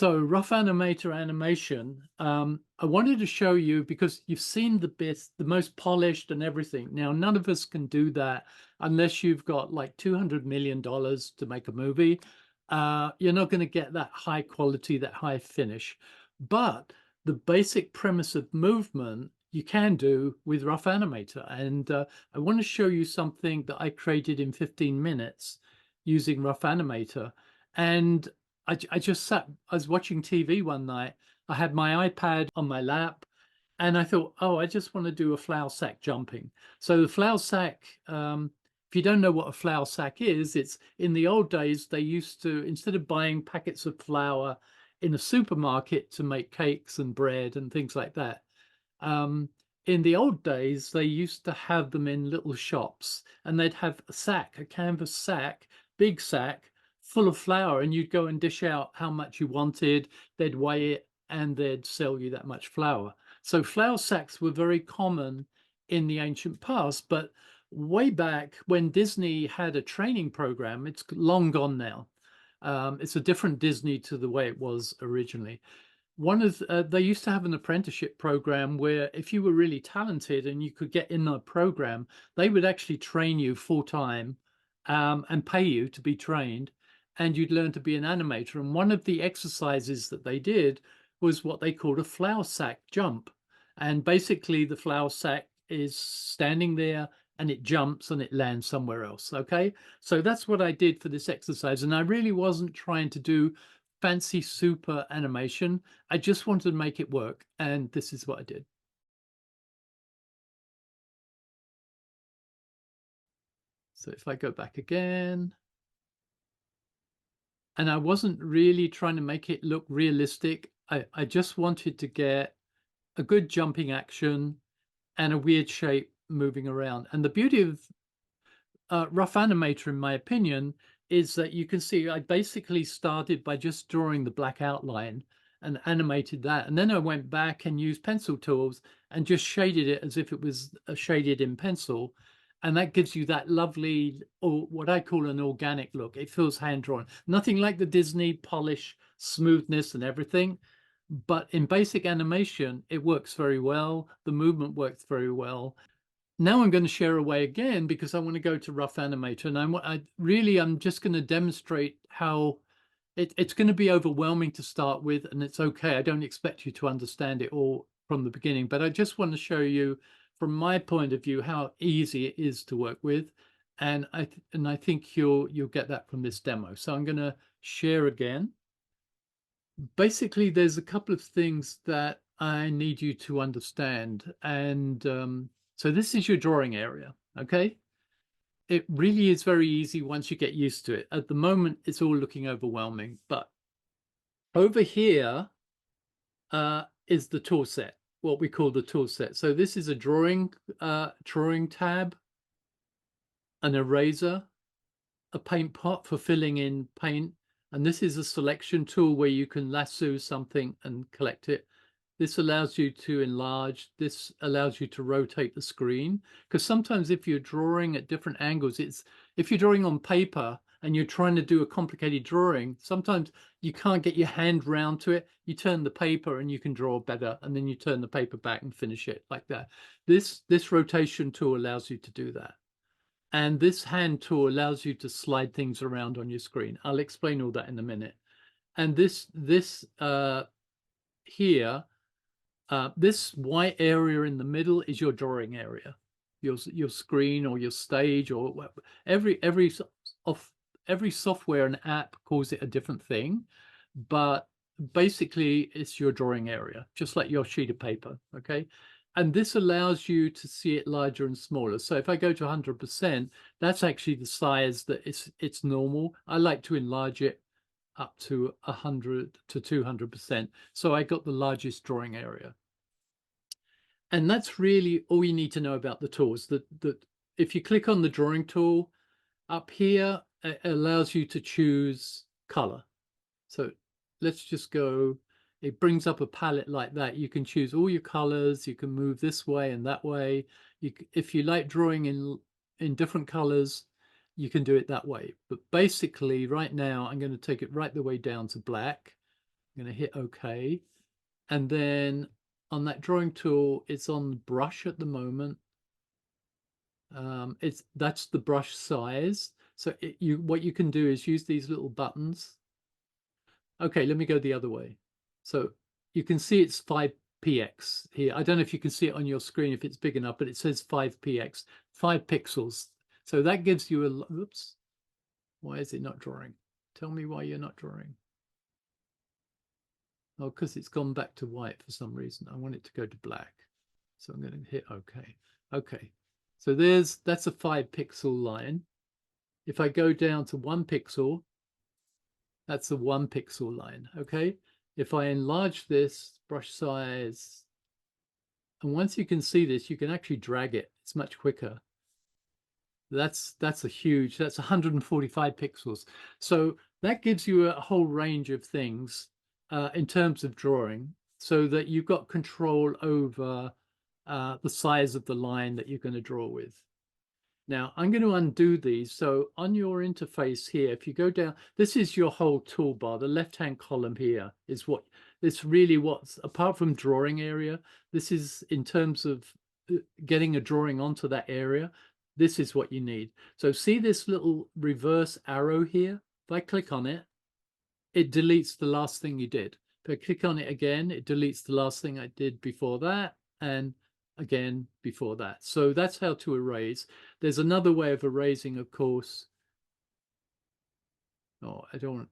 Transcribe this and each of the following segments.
So Rough Animator animation, I wanted to show you because you've seen the best, the most polished and everything. Now, none of us can do that unless you've got like $200 million to make a movie. You're not going to get that high quality, that high finish. But the basic premise of movement you can do with Rough Animator. And I want to show you something that I created in 15 minutes using Rough Animator. And I just sat, I was watching TV one night. I had my iPad on my lap and I thought, oh, I just want to do a flour sack jumping. So the flour sack, if you don't know what a flour sack is, it's in the old days, they used to, instead of buying packets of flour in a supermarket to make cakes and bread and things like that, um, in the old days, they used to have them in little shops and they'd have a sack, a canvas sack, big sack full of flour, and you'd go and dish out how much you wanted. They'd weigh it and they'd sell you that much flour. So flour sacks were very common in the ancient past, but way back when Disney had a training program, it's long gone now. It's a different Disney to the way it was originally. One of they used to have an apprenticeship program where if you were really talented and you could get in a program, they would actually train you full time, and pay you to be trained, and you'd learn to be an animator. And one of the exercises that they did was what they called a flour sack jump. And basically, the flour sack is standing there and it jumps and it lands somewhere else. Okay. So that's what I did for this exercise. And I really wasn't trying to do fancy super animation. I just wanted to make it work. And this is what I did. So if I go back again, and I wasn't really trying to make it look realistic. I just wanted to get a good jumping action and a weird shape moving around. And the beauty of Rough Animator, in my opinion, is that you can see I basically started by just drawing the black outline and animated that. And then I went back and used pencil tools and just shaded it as if it was shaded in pencil. And that gives you that lovely, or what I call an organic look. It feels hand-drawn. Nothing like the Disney polish, smoothness and everything. But in basic animation, it works very well. The movement works very well. Now I'm going to share away again because I want to go to Rough Animator, and I'm just going to demonstrate how it's going to be overwhelming to start with, and it's okay. I don't expect you to understand it all from the beginning, but I just want to show you from my point of view how easy it is to work with, and I think you'll get that from this demo. So I'm going to share again. Basically, there's a couple of things that I need you to understand, and so this is your drawing area, okay? It really is very easy once you get used to it. At the moment, it's all looking overwhelming, but over here is the tool set, what we call the tool set. So this is a drawing tab, an eraser, a paint pot for filling in paint, and this is a selection tool where you can lasso something and collect it. This allows you to enlarge. This allows you to rotate the screen. Because sometimes if you're drawing at different angles, if you're drawing on paper and you're trying to do a complicated drawing, sometimes you can't get your hand round to it. You turn the paper and you can draw better, and then you turn the paper back and finish it like that. This rotation tool allows you to do that. And this hand tool allows you to slide things around on your screen. I'll explain all that in a minute. And this here, this white area in the middle is your drawing area, your screen or your stage, or every software and app calls it a different thing, but basically it's your drawing area, just like your sheet of paper. Okay. And this allows you to see it larger and smaller. So if I go to 100%, that's actually the size that it's normal. I like to enlarge it up to 100 to 200%. So I got the largest drawing area. And that's really all you need to know about the tools. That if you click on the drawing tool up here, it allows you to choose color. So let's just go. It brings up a palette like that. You can choose all your colors. You can move this way and that way. If you like drawing in different colors, you can do it that way. But basically, right now, I'm going to take it right the way down to black. I'm going to hit OK. And then on that drawing tool, it's on brush at the moment. That's the brush size. So what you can do is use these little buttons. Okay, let me go the other way. So you can see it's 5px here. I don't know if you can see it on your screen if it's big enough, but it says 5px, 5 pixels. So that gives you a, oops, why is it not drawing? Tell me why you're not drawing. Oh, because it's gone back to white for some reason. I want it to go to black. So I'm going to hit OK. Okay. So that's a 5 pixel line. If I go down to 1 pixel, that's a 1 pixel line. Okay. If I enlarge this brush size, and once you can see this, you can actually drag it. It's much quicker. That's 145 pixels. So that gives you a whole range of things in terms of drawing, so that you've got control over the size of the line that you're going to draw with. Now I'm going to undo these. So on your interface here, if you go down, this is your whole toolbar. The left-hand column here is what's, apart from drawing area, this is in terms of getting a drawing onto that area. This is what you need. So see this little reverse arrow here? If I click on it, it deletes the last thing you did. If I click on it again, it deletes the last thing I did before that, and again before that. So that's how to erase. There's another way of erasing, of course. Oh, I'm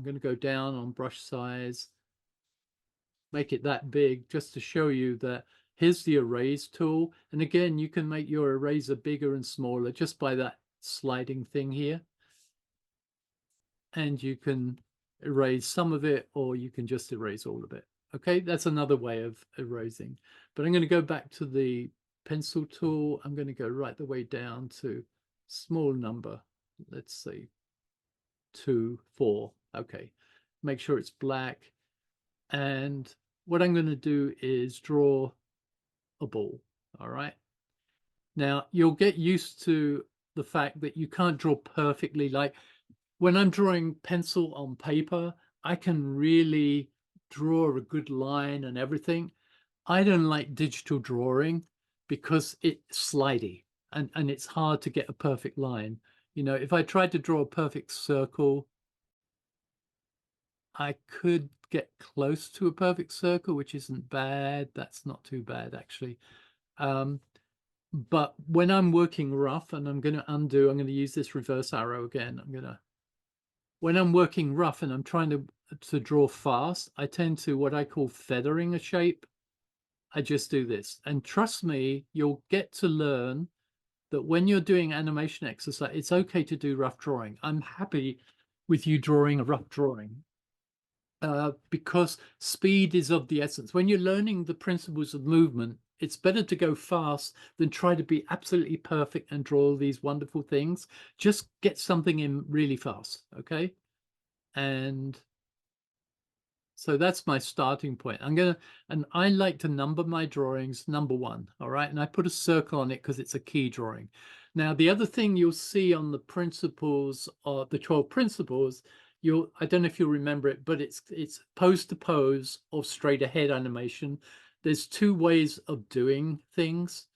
going to go down on brush size, make it that big just to show you that here's the erase tool. And again, you can make your eraser bigger and smaller just by that sliding thing here. And you can erase some of it, or you can just erase all of it. Okay, that's another way of erasing. But I'm going to go back to the pencil tool. I'm going to go right the way down to small number. Let's say 2, 4. Okay, make sure it's black. And what I'm going to do is draw a ball. All right. Now you'll get used to the fact that you can't draw perfectly. Like when I'm drawing pencil on paper, I can really draw a good line and everything. I don't like digital drawing because it's slidey and it's hard to get a perfect line. You know, if I tried to draw a perfect circle, I could get close to a perfect circle, which isn't bad. That's not too bad, actually. But when I'm working rough, and I'm going to use this reverse arrow again. When I'm working rough and I'm trying to draw fast, I tend to what I call feathering a shape. I just do this. And trust me, you'll get to learn that when you're doing animation exercise, it's okay to do rough drawing. I'm happy with you drawing a rough drawing. Because speed is of the essence. When you're learning the principles of movement, it's better to go fast than try to be absolutely perfect and draw all these wonderful things. Just get something in really fast, okay? And so that's my starting point. And I like to number my drawings number 1, all right? And I put a circle on it because it's a key drawing. Now, the other thing you'll see on the principles, of the 12 principles, I don't know if you'll remember it, but it's pose to pose or straight ahead animation. There's 2 ways of doing things.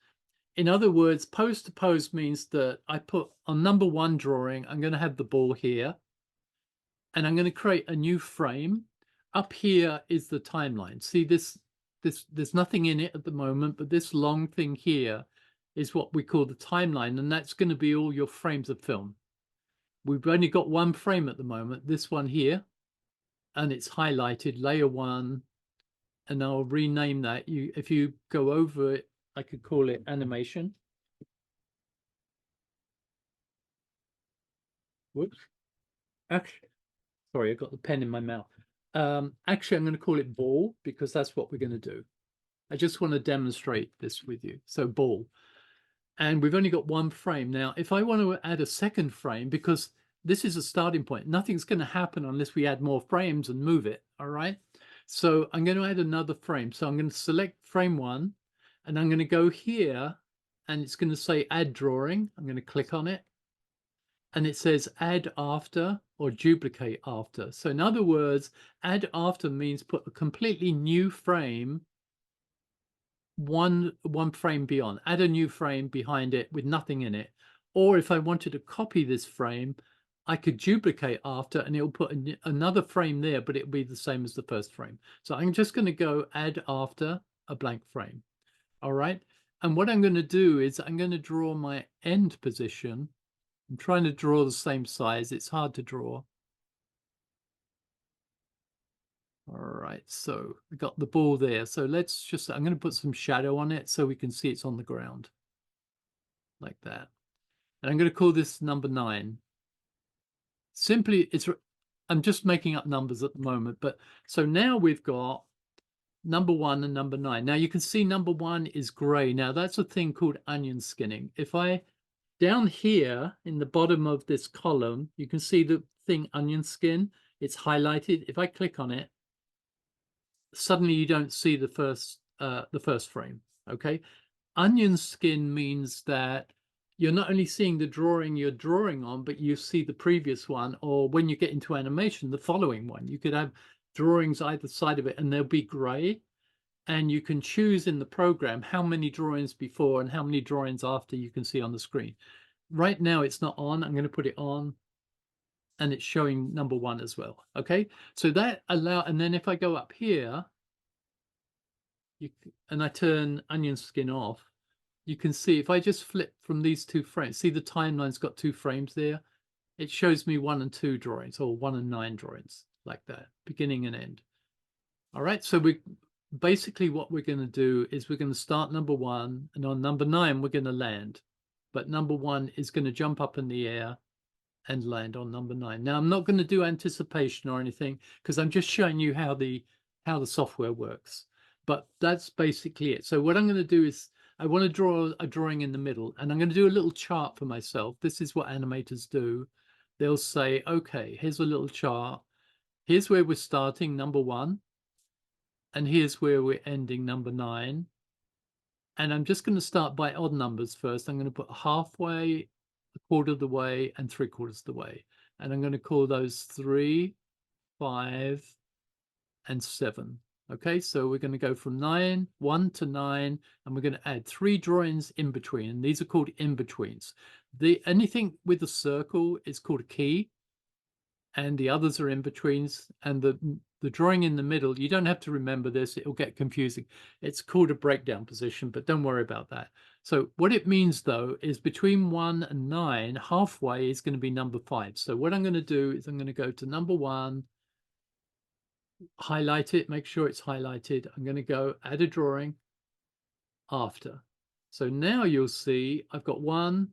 In other words, pose to pose means that I put on number 1 drawing, I'm going to have the ball here, and I'm going to create a new frame. Up here is the timeline. See there's nothing in it at the moment, but this long thing here is what we call the timeline, and that's going to be all your frames of film. We've only got 1 frame at the moment, this one here, and it's highlighted layer 1, and I'll rename that. If you go over it, I could call it animation. Whoops. Actually, sorry, I got the pen in my mouth. Actually, I'm going to call it ball because that's what we're going to do. I just want to demonstrate this with you. So ball. And we've only got 1 frame. Now, if I want to add a second frame, because this is a starting point, nothing's going to happen unless we add more frames and move it, all right? So I'm going to add another frame. So I'm going to select frame 1, and I'm going to go here, and it's going to say add drawing. I'm going to click on it, and it says add after. or duplicate after. So in other words, add after means put a completely new frame one frame beyond, add a new frame behind it with nothing in it. Or if I wanted to copy this frame, I could duplicate after and it'll put another frame there, but it'll be the same as the first frame. So I'm just going to go add after a blank frame. All right. And what I'm going to do is I'm going to draw my end position. I'm trying to draw the same size. It's hard to draw. All right, so we got the ball there. So let's just, I'm going to put some shadow on it so we can see it's on the ground like that. And I'm going to call this number 9. Simply, I'm just making up numbers at the moment, but so now we've got number 1 and number 9. Now you can see number 1 is gray. Now that's a thing called onion skinning. If I, down here in the bottom of this column, you can see the thing onion skin. It's highlighted. If I click on it, suddenly you don't see the first frame. Okay, onion skin means that you're not only seeing the drawing you're drawing on, but you see the previous one, or when you get into animation, the following one. You could have drawings either side of it and they'll be gray, and you can choose in the program how many drawings before and how many drawings after you can see on the screen. Right now it's not on. I'm going to put it on, and it's showing number 1 as well. Okay, so that and then if I go up here and I turn onion skin off, you can see if I just flip from these 2 frames, see the timeline's got 2 frames there. It shows me 1 and 2 drawings, or 1 and 9 drawings, like that, beginning and end. All right, so basically what we're going to do is we're going to start number 1, and on number 9 we're going to land, but number 1 is going to jump up in the air and land on number 9. Now I'm not going to do anticipation or anything because I'm just showing you how the software works. But that's basically it. So what I'm going to do is I want to draw a drawing in the middle, and I'm going to do a little chart for myself. This is what animators do. They'll say, okay, here's a little chart. Here's where we're starting, number 1, and here's where we're ending, number 9. And I'm just going to start by odd numbers first. I'm going to put halfway, a quarter of the way, and 3/4 of the way. And I'm going to call those 3, 5, and 7. Okay, so we're going to go from 1 to 9, and we're going to add 3 drawings in between. And these are called in-betweens. Anything with a circle is called a key, and the others are in-betweens. And the drawing in the middle, you don't have to remember this, it'll get confusing. It's called a breakdown position, but don't worry about that. So what it means though is between 1 and 9, halfway is going to be number 5. So what I'm going to do is I'm going to go to number 1, highlight it, make sure it's highlighted. I'm going to go add a drawing after. So now you'll see I've got 1.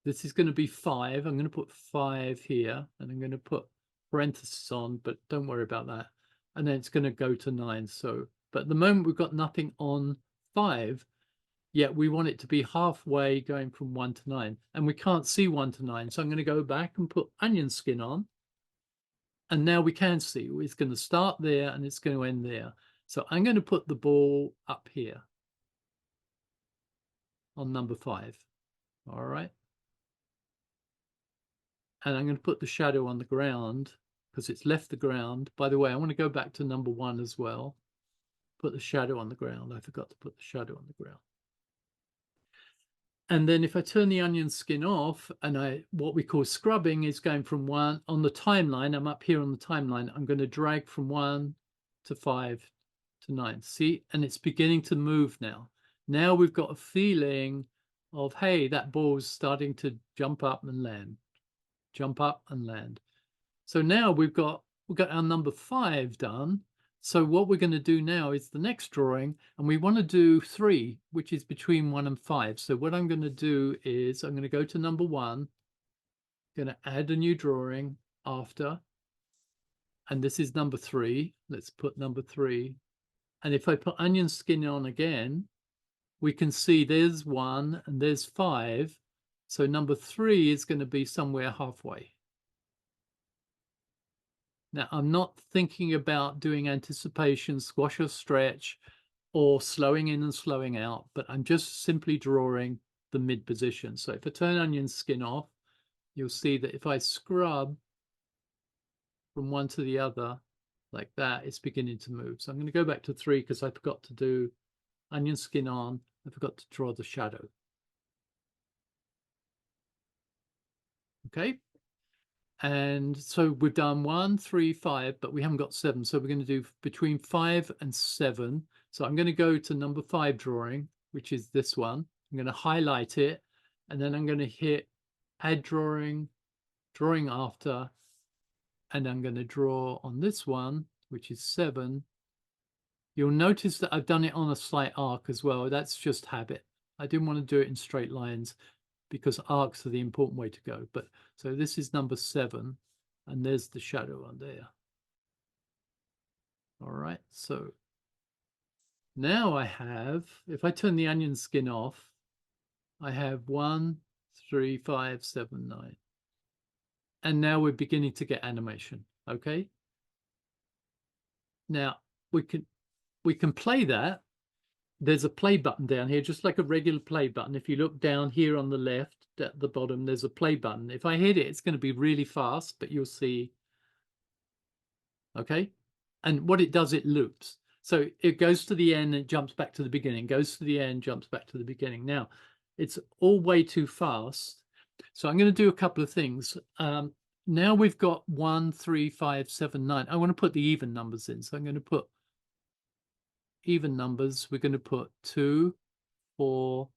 This is going to be 5. I'm going to put 5 here, and I'm going to put parentheses on, but don't worry about that. And then it's going to go to 9. So, but at the moment we've got nothing on 5, yet we want it to be halfway going from 1 to 9, and we can't see 1 to 9. So I'm going to go back and put onion skin on, and now we can see it's going to start there and it's going to end there. So I'm going to put the ball up here on number 5. All right. And I'm going to put the shadow on the ground because it's left the ground. By the way, I want to go back to number 1 as well. Put the shadow on the ground. I forgot to put the shadow on the ground. And then if I turn the onion skin off, and what we call scrubbing is going from 1 on the timeline. I'm up here on the timeline. I'm going to drag from 1 to 5 to 9. See, and it's beginning to move now. Now we've got a feeling of, hey, that ball's starting to jump up and land. Jump up and land. So now we've got our number 5 done. So what we're going to do now is the next drawing, and we want to do 3, which is between 1 and 5. So what I'm going to do is I'm going to go to number 1, going to add a new drawing after, and this is number 3. Let's put number 3. And if I put onion skin on again, we can see there's 1 and there's 5. So number 3 is going to be somewhere halfway. Now, I'm not thinking about doing anticipation, squash or stretch, or slowing in and slowing out, but I'm just simply drawing the mid position. So if I turn onion skin off, you'll see that if I scrub, from one to the other like that, it's beginning to move. So I'm going to go back to 3 because I forgot to do onion skin on. I forgot to draw the shadow. Okay. And so we've done 1, 3, 5, but we haven't got 7. So we're going to do between 5 and 7. So I'm going to go to number 5 drawing, which is this one. I'm going to highlight it, and then I'm going to hit add drawing, drawing after, and I'm going to draw on this one, which is 7. You'll notice that I've done it on a slight arc as well. That's just habit. I didn't want to do it in straight lines because arcs are the important way to go. But so this is number 7, and there's the shadow on there. All right, so now I have, if I turn the onion skin off, I have 1, 3, 5, 7, 9. And now we're beginning to get animation. Okay. Now we can play that. There's a play button down here, just like a regular play button. If you look down here on the left at the bottom, there's a play button. If I hit it, it's going to be really fast, but you'll see. Okay. And what it does, it loops. So it goes to the end and jumps back to the beginning, goes to the end, jumps back to the beginning. Now, it's all way too fast. So I'm going to do a couple of things. Now we've got 1, 3, 5, 7, 9. I want to put the even numbers in. So I'm going to put even numbers. We're going to put 2, 4,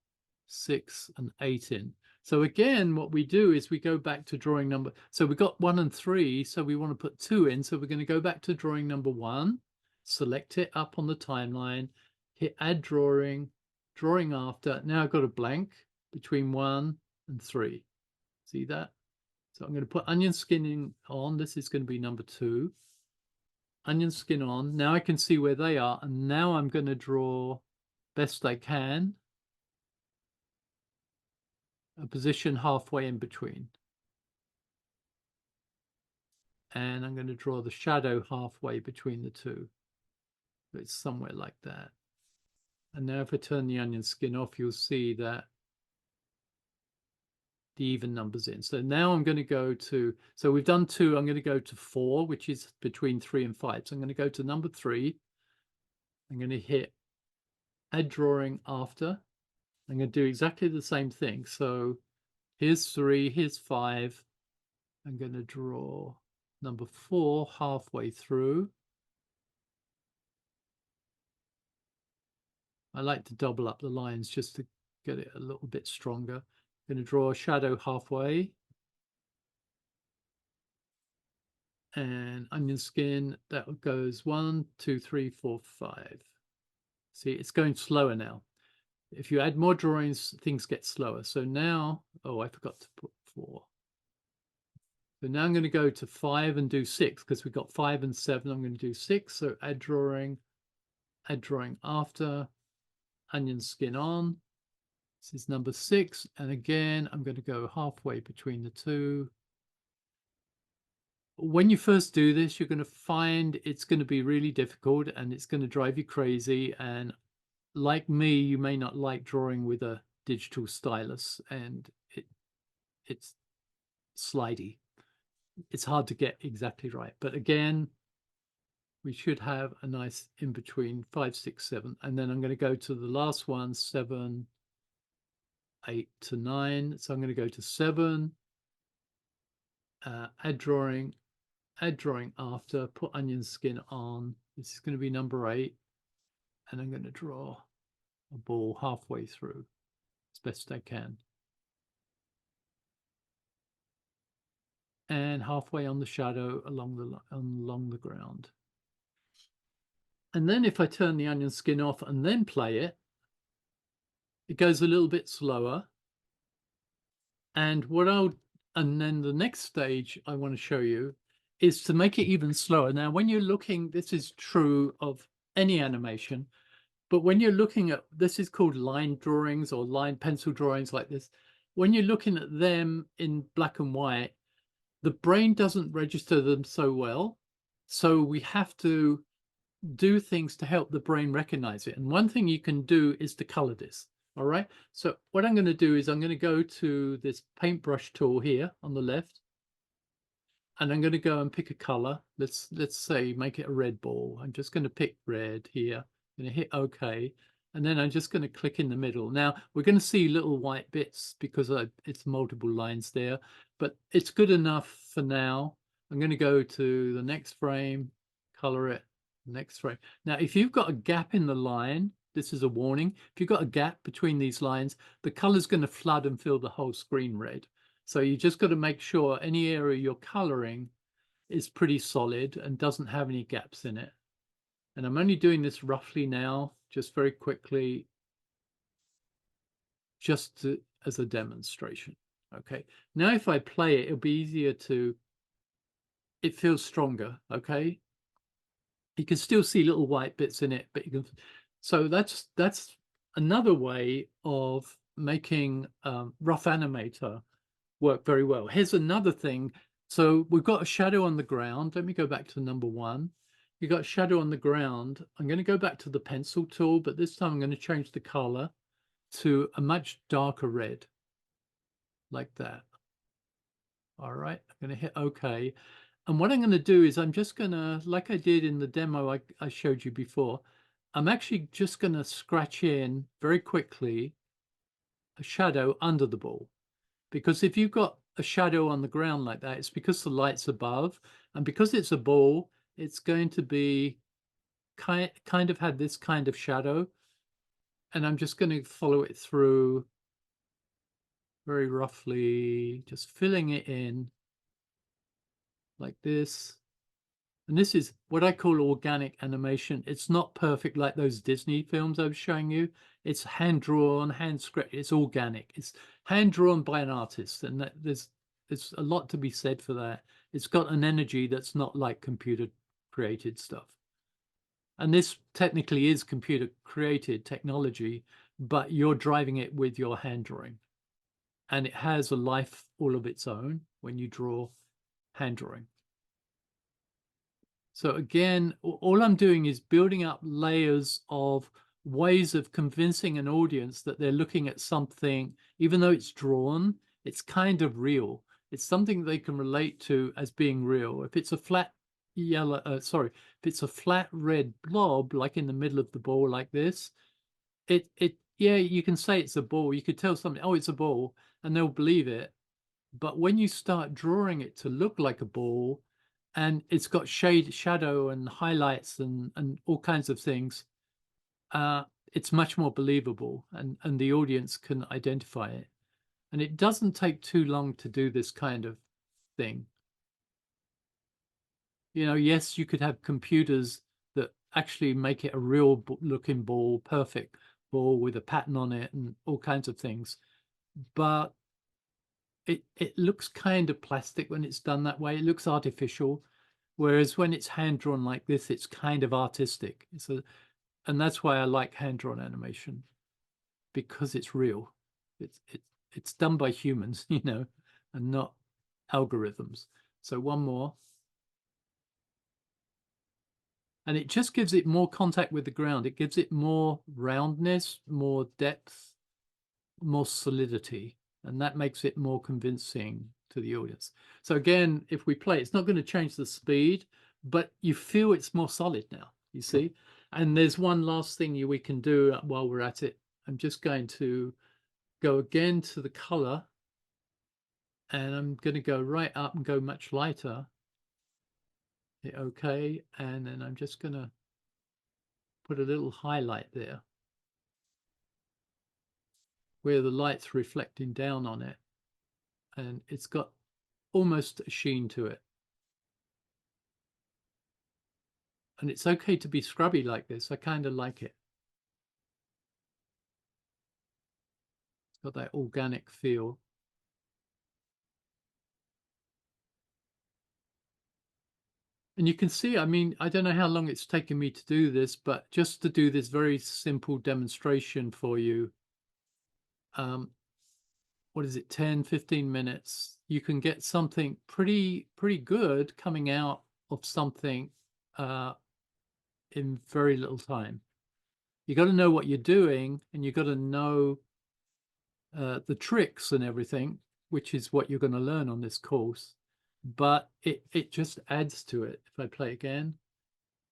6, and 8 in. So again, what we do is we go back to drawing number. So we got 1 and 3. So we want to put 2 in. So we're going to go back to drawing number 1, select it up on the timeline, hit add drawing, drawing after. Now I've got a blank between 1 and 3. See that? So I'm going to put onion skin on. This is going to be number 2. Onion skin on. Now I can see where they are. And now I'm going to draw best I can a position halfway in between. And I'm going to draw the shadow halfway between the two. So it's somewhere like that. And now if I turn the onion skin off, you'll see that the even numbers in. So now I'm going to go to, so we've done 2, I'm going to go to 4, which is between 3 and 5. So I'm going to go to number 3. I'm going to hit add drawing after. I'm going to do exactly the same thing. So here's 3, here's 5. I'm going to draw number 4 halfway through. I like to double up the lines just to get it a little bit stronger. I'm going to draw a shadow halfway. And onion skin, that goes 1, 2, 3, 4, 5. See, it's going slower now. If you add more drawings, things get slower. So now, oh, I forgot to put 4. So now I'm going to go to 5 and do 6 because we've got 5 and 7. I'm going to do 6. So add drawing after, onion skin on. This is number 6. And again, I'm going to go halfway between the two. When you first do this, you're going to find it's going to be really difficult and it's going to drive you crazy. And like me, you may not like drawing with a digital stylus, and it's slidey. It's hard to get exactly right. But again, we should have a nice in between 5, 6, 7. And then I'm going to go to the last one, 7, 8 to 9. So I'm going to go to 7, add drawing after, put onion skin on. This is going to be number 8. And I'm going to draw a ball halfway through as best I can. And halfway on the shadow along the ground. And then if I turn the onion skin off and then play it, it goes a little bit slower. And and then the next stage I want to show you is to make it even slower. Now, when you're looking, this is true of any animation, but when you're looking at, this is called line drawings or line pencil drawings like this. When you're looking at them in black and white, the brain doesn't register them so well. So we have to do things to help the brain recognize it. And one thing you can do is to color this. All right. So what I'm going to do is I'm going to go to this paintbrush tool here on the left. and I'm going to go and pick a color. Let's say make it a red ball. I'm just going to pick red here. I'm going to hit OK, and then I'm just going to click in the middle. Now we're going to see little white bits because it's multiple lines there, but it's good enough for now. I'm going to go to the next frame, color it, next frame. Now, if you've got a gap in the line, this is a warning. If you've got a gap between these lines, the color's going to flood and fill the whole screen red. So you just got to make sure any area you're coloring is pretty solid and doesn't have any gaps in it. And I'm only doing this roughly now, just very quickly, just as a demonstration. Okay. Now, if I play it, it'll be easier to, it feels stronger. Okay. You can still see little white bits in it, but you can, so that's another way of making Rough Animator work very well. Here's another thing. So we've got a shadow on the ground. Let me go back to number one. You've got shadow on the ground. I'm going to go back to the pencil tool, but this time I'm going to change the color to a much darker red, like that. All right, I'm going to hit OK. And what I'm going to do is I'm just going to, like I did in the demo I showed you before, I'm actually just going to scratch in very quickly a shadow under the ball. Because if you've got a shadow on the ground like that, it's because the light's above, and because it's a ball, it's going to be kind of had this kind of shadow. And I'm just going to follow it through very roughly, just filling it in like this. And this is what I call organic animation. It's not perfect like those Disney films I was showing you. It's hand drawn, hand script. It's organic. It's hand drawn by an artist, and there's a lot to be said for that. It's got an energy that's not like computer created stuff. And this technically is computer created technology, but you're driving it with your hand drawing. And it has a life all of its own when you draw hand drawing. So again, all I'm doing is building up layers of ways of convincing an audience that they're looking at something, even though it's drawn, it's kind of real. It's something they can relate to as being real. If it's a flat yellow, if it's a flat red blob, like in the middle of the ball like this, yeah, you can say it's a ball. You could tell somebody, oh, it's a ball, and they'll believe it. But when you start drawing it to look like a ball, and it's got shadow and highlights and all kinds of things, it's much more believable, and the audience can identify it. And it doesn't take too long to do this kind of thing. You know, yes, you could have computers that actually make it a real looking ball, perfect ball with a pattern on it and all kinds of things. But it looks kind of plastic when it's done that way. It looks artificial. Whereas when it's hand drawn like this, it's kind of artistic. And that's why I like hand drawn animation, because it's real. It's done by humans, you know, and not algorithms. So one more. And it just gives it more contact with the ground. It gives it more roundness, more depth, more solidity, and that makes it more convincing to the audience. So again, if we play, it's not going to change the speed, but you feel it's more solid now, you see. And there's one last thing we can do while we're at it. I'm just going to go again to the color, and I'm going to go right up and go much lighter. Hit OK, and then I'm just going to put a little highlight there where the light's reflecting down on it, and it's got almost a sheen to it. And it's okay to be scrubby like this. I kind of like it. It's got that organic feel. And you can see, I mean, I don't know how long it's taken me to do this, but just to do this very simple demonstration for you, what is it, 10, 15 minutes, you can get something pretty good coming out of something in very little time. You got to know what you're doing, and you got to know the tricks and everything, which is what you're going to learn on this course. but it just adds to it. If I play again,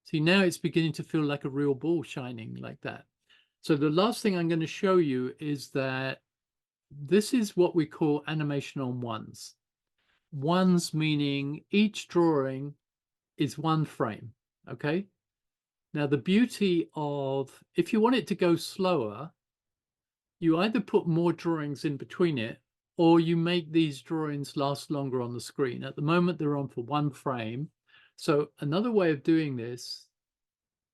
see, now it's beginning to feel like a real ball shining like that. So the last thing I'm going to show you is that this is what we call animation on ones. Ones meaning each drawing is one frame, okay? Now the beauty of, if you want it to go slower, you either put more drawings in between it, or you make these drawings last longer on the screen. At the moment, they're on for one frame. So another way of doing this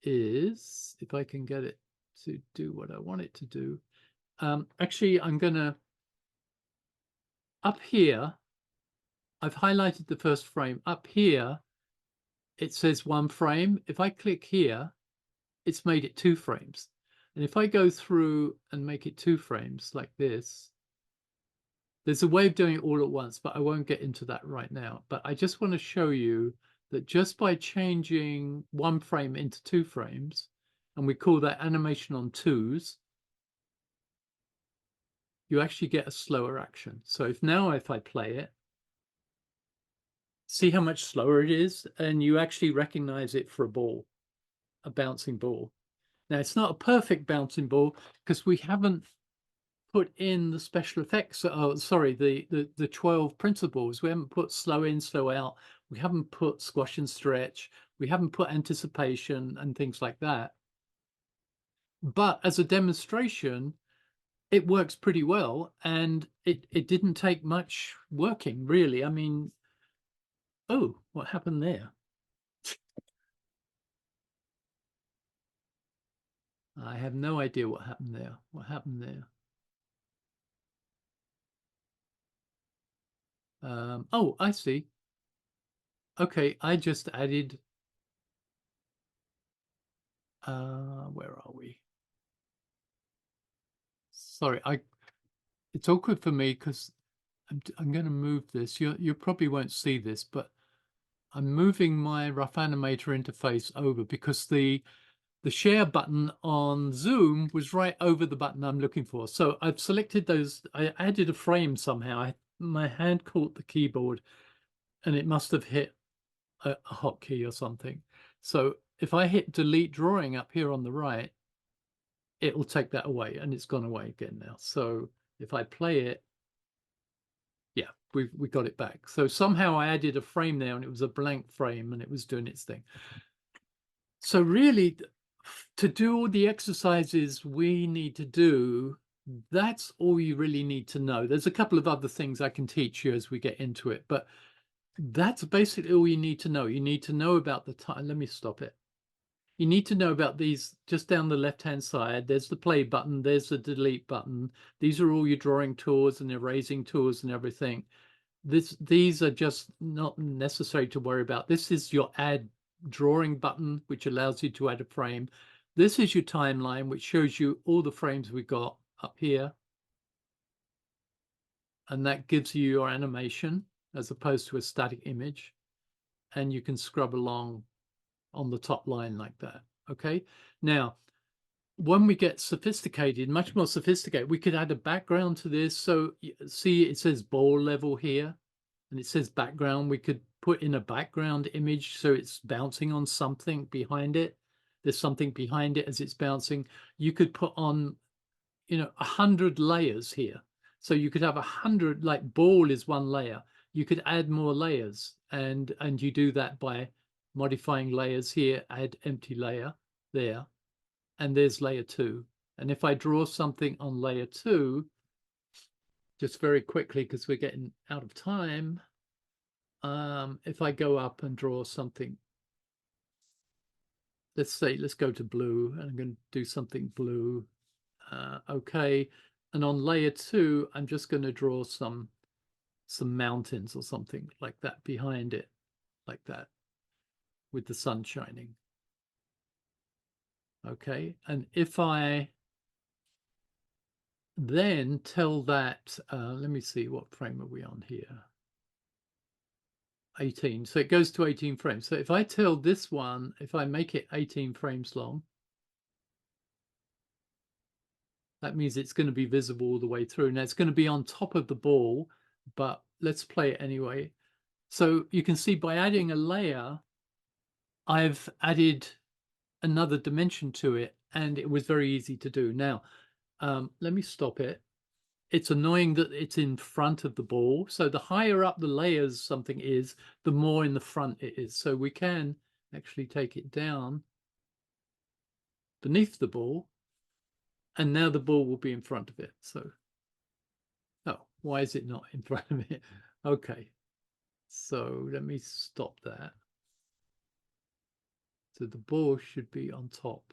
is, if I can get it to do what I want it to do. Actually, I'm gonna, up here, I've highlighted the first frame. Up here, it says one frame. If I click here, it's made it 2 frames. And if I go through and make it 2 frames like this, there's a way of doing it all at once, but I won't get into that right now. But I just want to show you that just by changing one frame into 2 frames, and we call that animation on twos, you actually get a slower action. So if I play it, see how much slower it is, and you actually recognize it for a ball, a bouncing ball. Now, it's not a perfect bouncing ball because we haven't put in the special effects. Oh, sorry, the 12 principles. We haven't put slow in, slow out. We haven't put squash and stretch. We haven't put anticipation and things like that. But as a demonstration, it works pretty well, and it didn't take much working, really. I mean, oh, what happened there? I have no idea what happened there. What happened there? Oh, I see. Okay, I just added, where are we? Sorry, it's awkward for me because I'm going to move this. You probably won't see this, but I'm moving my Rough Animator interface over because the share button on Zoom was right over the button I'm looking for. So I've selected those. I added a frame somehow. My hand caught the keyboard and it must have hit a hotkey or something. So if I hit delete drawing up here on the right, it will take that away, and it's gone away again now. So if I play it, yeah, we got it back. So somehow I added a frame there and it was a blank frame and it was doing its thing. So really, to do all the exercises we need to do, that's all you really need to know. There's a couple of other things I can teach you as we get into it, but that's basically all you need to know. You need to know about the time. Let me stop it. You need to know about these just down the left-hand side. There's the play button, there's the delete button. These are all your drawing tools and erasing tools and everything. These are just not necessary to worry about. This is your add drawing button, which allows you to add a frame. This is your timeline, which shows you all the frames we got up here. And that gives you your animation as opposed to a static image. And you can scrub along on the top line like that. Okay. Now, when we get sophisticated, much more sophisticated, we could add a background to this. So see, it says ball level here, and it says background. We could put in a background image so it's bouncing on something behind it. There's something behind it as it's bouncing. You could put on, 100 layers here. So you could have 100, like ball is one layer. You could add more layers, and you do that by modifying layers here, add empty layer there, and there's layer 2. And if I draw something on layer 2, just very quickly, because we're getting out of time, if I go up and draw something, let's go to blue, and I'm going to do something blue. Okay. And on layer 2, I'm just going to draw some mountains or something like that behind it, like that, with the sun shining. Okay. And if I then tell that, let me see, what frame are we on here? 18. So it goes to 18 frames. So if I tell this one, if I make it 18 frames long, that means it's going to be visible all the way through. Now it's going to be on top of the ball, but let's play it anyway. So you can see by adding a layer, I've added another dimension to it, and it was very easy to do. Now, let me stop it. It's annoying that it's in front of the ball. So the higher up the layers something is, the more in the front it is. So we can actually take it down beneath the ball, and now the ball will be in front of it. So, oh, why is it not in front of it? Okay, so let me stop that. So the ball should be on top.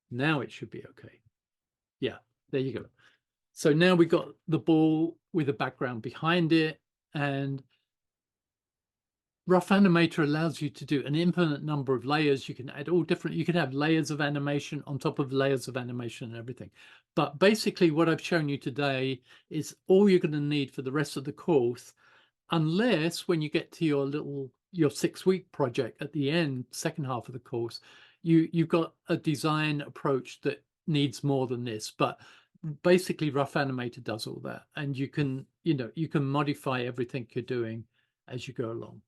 Now it should be okay. Yeah, there you go. So now we got the ball with a background behind it, and Rough Animator allows you to do an infinite number of layers. You can add all different, you can have layers of animation on top of layers of animation and everything. But basically what I've shown you today is all you're going to need for the rest of the course, unless when you get to your 6-week project at the end, second half of the course, you've got a design approach that needs more than this. But basically Rough Animator does all that, and you can modify everything you're doing as you go along.